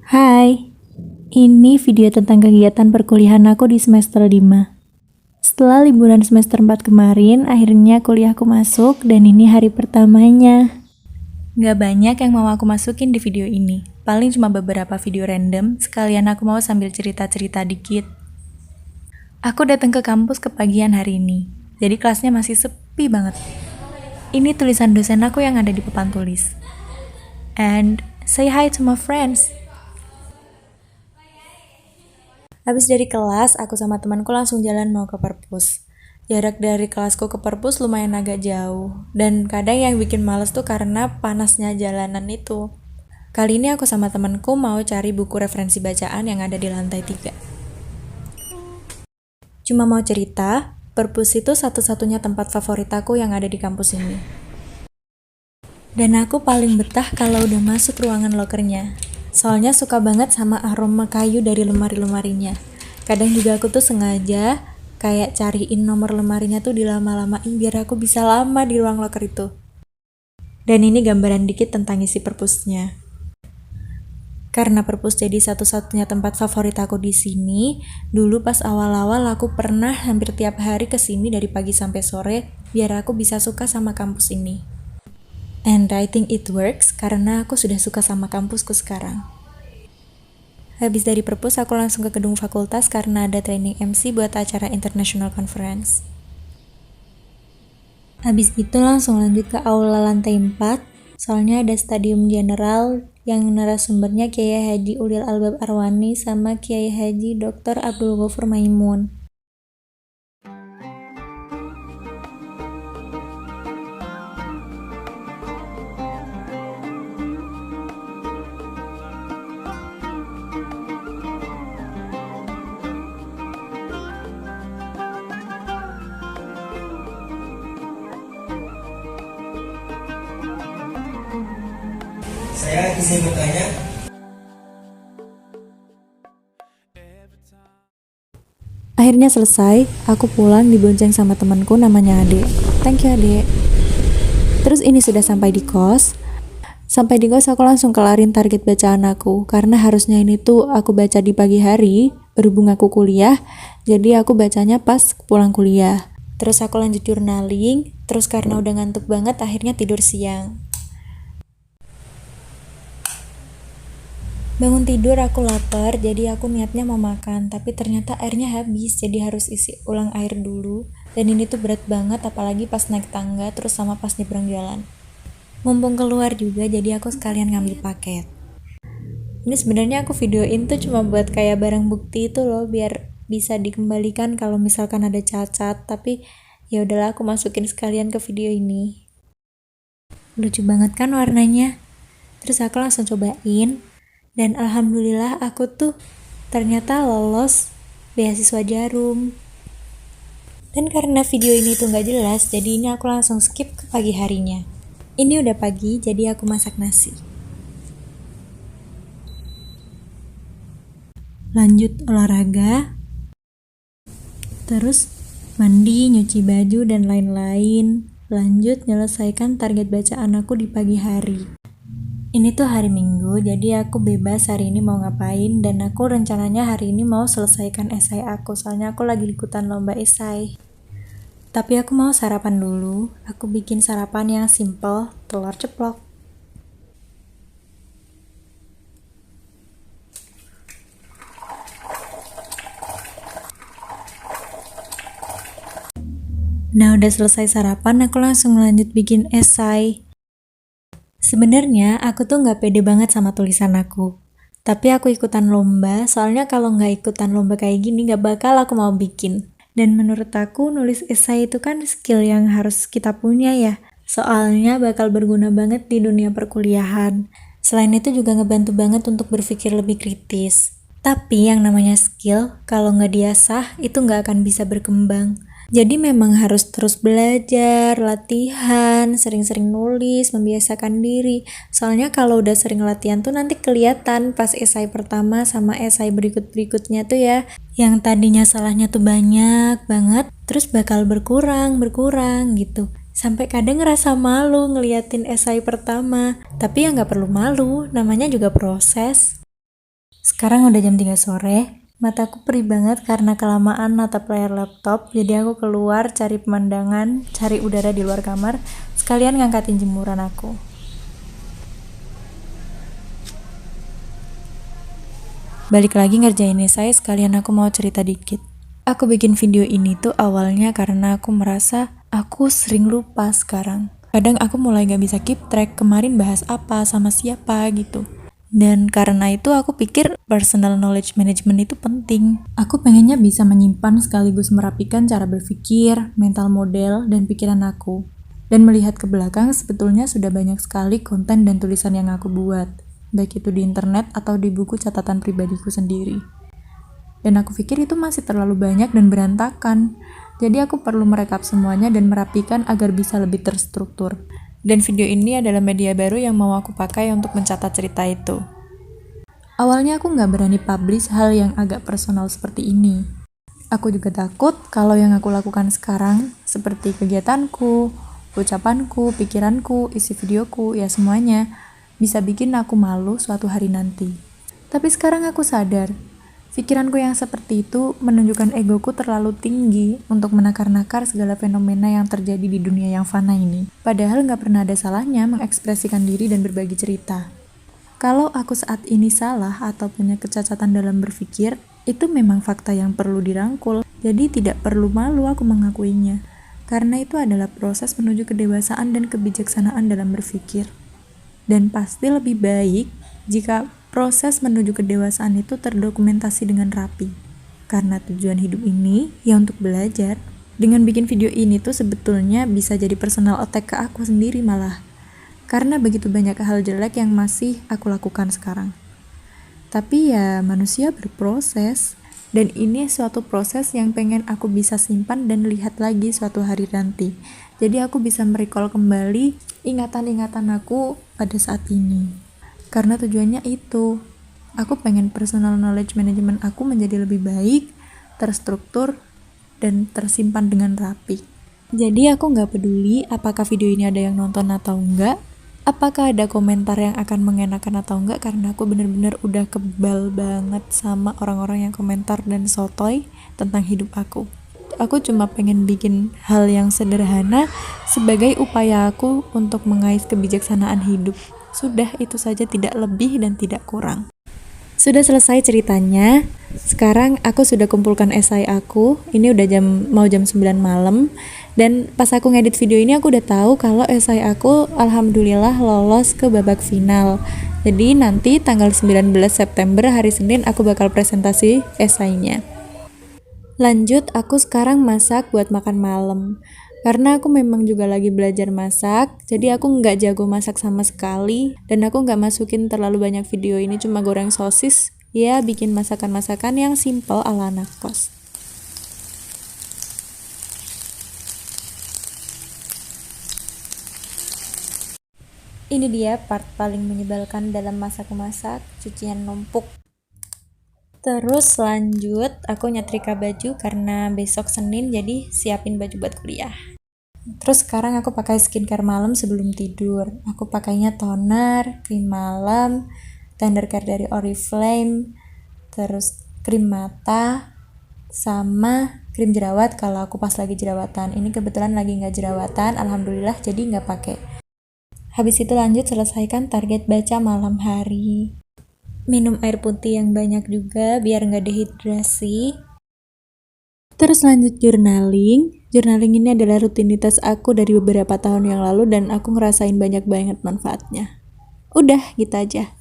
Hai, ini video tentang kegiatan perkuliahan aku di semester 5. Setelah liburan semester 4 kemarin, akhirnya kuliahku masuk dan ini hari pertamanya. Gak banyak yang mau aku masukin di video ini, paling cuma beberapa video random, sekalian aku mau sambil cerita-cerita dikit. Aku datang ke kampus kepagian hari ini, jadi kelasnya masih sepi banget. Ini tulisan dosen aku yang ada di papan tulis. And say hi to my friends. Habis dari kelas, aku sama temanku langsung jalan mau ke perpus. Jarak dari kelasku ke perpus lumayan agak jauh, dan kadang yang bikin males tuh karena panasnya jalanan itu. Kali ini aku sama temanku mau cari buku referensi bacaan yang ada di lantai 3. Cuma mau cerita, perpus itu satu-satunya tempat favorit aku yang ada di kampus ini. Dan aku paling betah kalau udah masuk ruangan lokernya. Soalnya suka banget sama aroma kayu dari lemari-lemarinya. Kadang juga aku tuh sengaja kayak cariin nomor lemarinya tuh dilama-lamain biar aku bisa lama di ruang loker itu. Dan ini gambaran dikit tentang isi perpusnya. Karena perpus jadi satu-satunya tempat favorit aku di sini, dulu pas awal-awal aku pernah hampir tiap hari kesini dari pagi sampai sore biar aku bisa suka sama kampus ini. And I think it works karena aku sudah suka sama kampusku sekarang. Habis dari perpus aku langsung ke gedung fakultas karena ada training MC buat acara International Conference. Habis itu langsung lanjut ke aula lantai 4, soalnya ada stadium general yang narasumbernya Kiai Haji Ulil Albab Arwani sama Kiai Haji Dr. Abdul Ghafur Maimun. Saya izin bertanya. Akhirnya selesai, aku pulang dibonceng sama temanku namanya Ade. Thank you Ade. Terus ini sudah sampai di kos. Sampai di kos aku langsung kelarin target bacaan aku, karena harusnya ini tuh aku baca di pagi hari, berhubung aku kuliah, jadi aku bacanya pas pulang kuliah. Terus aku lanjut journaling, terus karena udah ngantuk banget akhirnya tidur siang. Bangun tidur aku lapar, jadi aku niatnya mau makan, tapi ternyata airnya habis, jadi harus isi ulang air dulu. Dan ini tuh berat banget, apalagi pas naik tangga, terus sama pas nyebrang jalan. Mumpung keluar juga, jadi aku sekalian ngambil paket. Ini sebenarnya aku videoin tuh cuma buat kayak barang bukti itu loh, biar bisa dikembalikan kalau misalkan ada cacat, tapi ya udahlah aku masukin sekalian ke video ini. Lucu banget kan warnanya? Terus aku langsung cobain. Dan alhamdulillah aku tuh ternyata lolos beasiswa Jarum. Dan karena video ini tuh gak jelas, jadi ini aku langsung skip ke pagi harinya. Ini udah pagi, jadi aku masak nasi. Lanjut olahraga. Terus mandi, nyuci baju, dan lain-lain. Lanjut nyelesaikan target bacaan aku di pagi hari. Ini tuh hari Minggu, jadi aku bebas hari ini mau ngapain, dan aku rencananya hari ini mau selesaikan esai aku, soalnya aku lagi ikutan lomba esai. Tapi aku mau sarapan dulu, aku bikin sarapan yang simple, telur ceplok. Nah udah selesai sarapan, aku langsung lanjut bikin esai. Sebenarnya aku tuh gak pede banget sama tulisan aku. Tapi aku ikutan lomba, soalnya kalau gak ikutan lomba kayak gini gak bakal aku mau bikin. Dan menurut aku nulis esai itu kan skill yang harus kita punya ya. Soalnya bakal berguna banget di dunia perkuliahan. Selain itu juga ngebantu banget untuk berpikir lebih kritis. Tapi yang namanya skill, kalau gak diasah itu gak akan bisa berkembang. Jadi memang harus terus belajar, latihan, sering-sering nulis, membiasakan diri. Soalnya kalau udah sering latihan tuh nanti kelihatan pas esai pertama sama esai berikut-berikutnya tuh ya. Yang tadinya salahnya tuh banyak banget, terus bakal berkurang gitu. Sampai kadang ngerasa malu ngeliatin esai pertama. Tapi ya gak perlu malu, namanya juga proses. Sekarang udah jam 3 sore, mataku perih banget karena kelamaan natap layar laptop, jadi aku keluar cari pemandangan, cari udara di luar kamar, sekalian ngangkatin jemuran aku. Balik lagi ngerjain esai, sekalian aku mau cerita dikit. Aku bikin video ini tuh awalnya karena aku merasa aku sering lupa sekarang. Kadang aku mulai gak bisa keep track kemarin bahas apa sama siapa gitu. Dan karena itu aku pikir personal knowledge management itu penting. Aku pengennya bisa menyimpan sekaligus merapikan cara berpikir, mental model, dan pikiran aku. Dan melihat ke belakang sebetulnya sudah banyak sekali konten dan tulisan yang aku buat, baik itu di internet atau di buku catatan pribadiku sendiri. Dan aku pikir itu masih terlalu banyak dan berantakan. Jadi aku perlu merekap semuanya dan merapikan agar bisa lebih terstruktur. Dan video ini adalah media baru yang mau aku pakai untuk mencatat cerita itu. Awalnya aku gak berani publish hal yang agak personal seperti ini. Aku juga takut kalau yang aku lakukan sekarang, seperti kegiatanku, ucapanku, pikiranku, isi videoku, ya semuanya, bisa bikin aku malu suatu hari nanti. Tapi sekarang aku sadar, pikiranku yang seperti itu menunjukkan egoku terlalu tinggi untuk menakar-nakar segala fenomena yang terjadi di dunia yang fana ini. Padahal gak pernah ada salahnya mengekspresikan diri dan berbagi cerita. Kalau aku saat ini salah atau punya kecacatan dalam berpikir, itu memang fakta yang perlu dirangkul. Jadi tidak perlu malu aku mengakuinya. Karena itu adalah proses menuju kedewasaan dan kebijaksanaan dalam berpikir. Dan pasti lebih baik jika proses menuju kedewasaan itu terdokumentasi dengan rapi. Karena tujuan hidup ini ya untuk belajar. Dengan bikin video ini tuh sebetulnya bisa jadi personal attack ke aku sendiri malah. Karena begitu banyak hal jelek yang masih aku lakukan sekarang. Tapi ya manusia berproses. Dan ini suatu proses yang pengen aku bisa simpan dan lihat lagi suatu hari nanti. Jadi aku bisa merecall kembali ingatan-ingatan aku pada saat ini. Karena tujuannya itu, aku pengen personal knowledge management aku menjadi lebih baik, terstruktur, dan tersimpan dengan rapi. Jadi aku gak peduli apakah video ini ada yang nonton atau enggak, apakah ada komentar yang akan mengenakan atau enggak, karena aku bener-bener udah kebal banget sama orang-orang yang komentar dan sotoy tentang hidup aku. Aku cuma pengen bikin hal yang sederhana sebagai upaya aku untuk mengais kebijaksanaan hidup. Sudah itu saja, tidak lebih dan tidak kurang. Sudah selesai ceritanya. Sekarang aku sudah kumpulkan esai aku. Ini udah mau jam 9 malam. Dan pas aku ngedit video ini aku udah tahu kalau esai aku alhamdulillah lolos ke babak final. Jadi nanti tanggal 19 September hari Senin aku bakal presentasi esainya. Lanjut, aku sekarang masak buat makan malam. Karena aku memang juga lagi belajar masak, jadi aku nggak jago masak sama sekali, dan aku nggak masukin terlalu banyak video ini, cuma goreng sosis, ya bikin masakan-masakan yang simple ala anak kos. Ini dia part paling menyebalkan dalam masak-masak, cucian numpuk. Terus lanjut, aku nyetrika baju karena besok Senin, jadi siapin baju buat kuliah. Terus sekarang aku pakai skincare malam sebelum tidur. Aku pakainya toner, krim malam, tender care dari Oriflame, terus krim mata, sama krim jerawat kalau aku pas lagi jerawatan. Ini kebetulan lagi nggak jerawatan, alhamdulillah, jadi nggak pakai. Habis itu lanjut selesaikan target baca malam hari. Minum air putih yang banyak juga biar nggak dehidrasi. Terus lanjut journaling. Journaling ini adalah rutinitas aku dari beberapa tahun yang lalu dan aku ngerasain banyak banget manfaatnya. Udah gitu aja.